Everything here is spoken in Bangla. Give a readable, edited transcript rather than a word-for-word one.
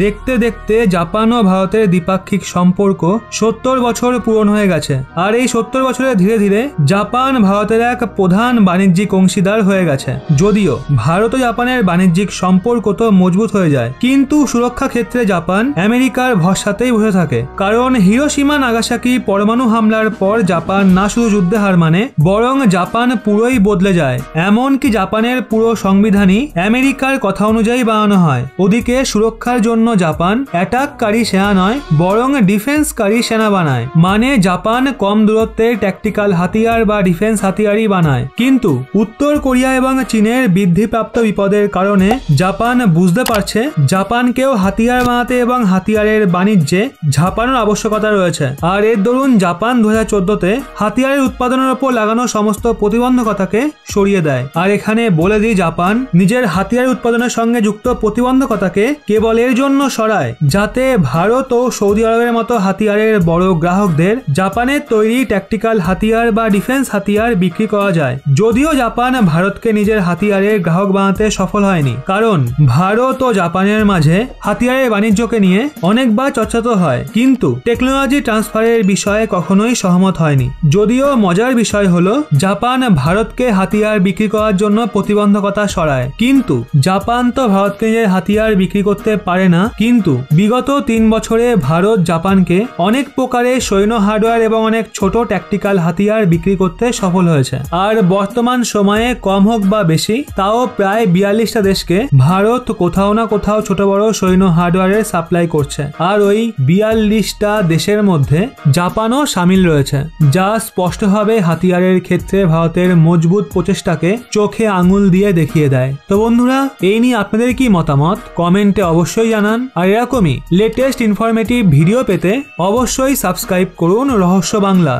দেখতে দেখতে জাপান ও ভারতের দ্বিপাক্ষিক সম্পর্ক 70 বছর পূরণ হয়ে গেছে। আর এই 70 বছরে ধীরে ধীরে জাপান ভারতের এক প্রধান বাণিজ্যিক অংশীদার হয়ে গেছে। যদিও ভারত ও জাপানের বাণিজ্যিক সম্পর্ক তো মজবুত হয়ে যায়, কিন্তু সুরক্ষা ক্ষেত্রে জাপান আমেরিকার ভরসাতেই বসে থাকে। কারণ হিরোশিমা নাগাসাকি পরমাণু হামলার পর জাপান না শুধু যুদ্ধে হার মানে, বরং জাপান পুরোই বদলে যায়। এমনকি জাপানের পুরো সংবিধানই আমেরিকার কথা অনুযায়ী বানানো হয়। ওদিকে সুরক্ষার জন্য জাপান অ্যাটাককারী সেনা নয়, বরং ডিফেন্সকারী সেনা বানায়। মানে জাপান কম দূরত্বের ট্যাকটিক্যাল হাতিয়ার বা ডিফেন্স হাতিয়ারই বানায়। কিন্তু উত্তর কোরিয়া এবং চীনের বৃদ্ধিপ্রাপ্ত বিপদের কারণে জাপান বুঝতে পারছে জাপানকেও হাতিয়ার বানাতে এবং হাতিয়ারের বাণিজ্যে ঝাঁপানোর আবশ্যকতা রয়েছে। আর এর দরুন জাপান 2014-তে হাতিয়ারের উৎপাদনের উপর লাগানো সমস্ত প্রতিবন্ধকতাকে সরিয়ে দেয়। আর এখানে বলে দিই, জাপান নিজের হাতিয়ার উৎপাদনের সঙ্গে যুক্ত প্রতিবন্ধকতাকে কেবল এর জন্য সরায় যাতে ভারত ও সৌদি আরবের মতো হাতিয়ারের বড় গ্রাহকদের জাপানের তৈরি ট্যাকটিক্যাল হাতিয়ার বা ডিফেন্স হাতিয়ার বিক্রি করা যায়। যদিও জাপান ভারতকে নিজের হাতিয়ারের গ্রাহক বানাতে সফল হয়নি, কারণ ভারত ও জাপানের মাঝে হাতিয়ারের বাণিজ্যকে নিয়ে অনেকবার চর্চা তো হয়, কিন্তু টেকনোলজি ট্রান্সফারের বিষয়ে কখনোই সহমত হয়নি। যদিও মজার বিষয় হলো জাপান ভারতকে হাতিয়ার বিক্রি করার জন্য প্রতিবন্ধকতা সরায়, কিন্তু জাপান তো ভারতকে নিজের হাতিয়ার বিক্রি করতে পারে না। কিন্তু বিগত 3 বছরে ভারত জাপানকে অনেক প্রকারের সৈন্য হার্ডওয়্যার এবং অনেক ছোট ট্যাকটিক্যাল হাতিয়ার বিক্রি করতে সফল হয়েছে। আর বর্তমান সময়ে কম হোক বা বেশি, তাও প্রায় 42টা দেশকে ভারত কোথাও না কোথাও ছোট বড় সৈন্য হার্ডওয়্যারের সাপ্লাই করছে। আর ওই 42টা দেশের মধ্যে জাপানও সামিল রয়েছে, যা স্পষ্টভাবে হাতিয়ারের ক্ষেত্রে ভারতের মজবুত প্রচেষ্টাকে চোখে আঙুল দিয়ে দেখিয়ে দেয়। তো বন্ধুরা, এই নিয়ে আপনাদের কি মতামত কমেন্টে অবশ্যই জানান। আর এরকমই লেটেস্ট ইনফরমেটিভ ভিডিও পেতে অবশ্যই সাবস্ক্রাইব করুন রহস্য বাংলা।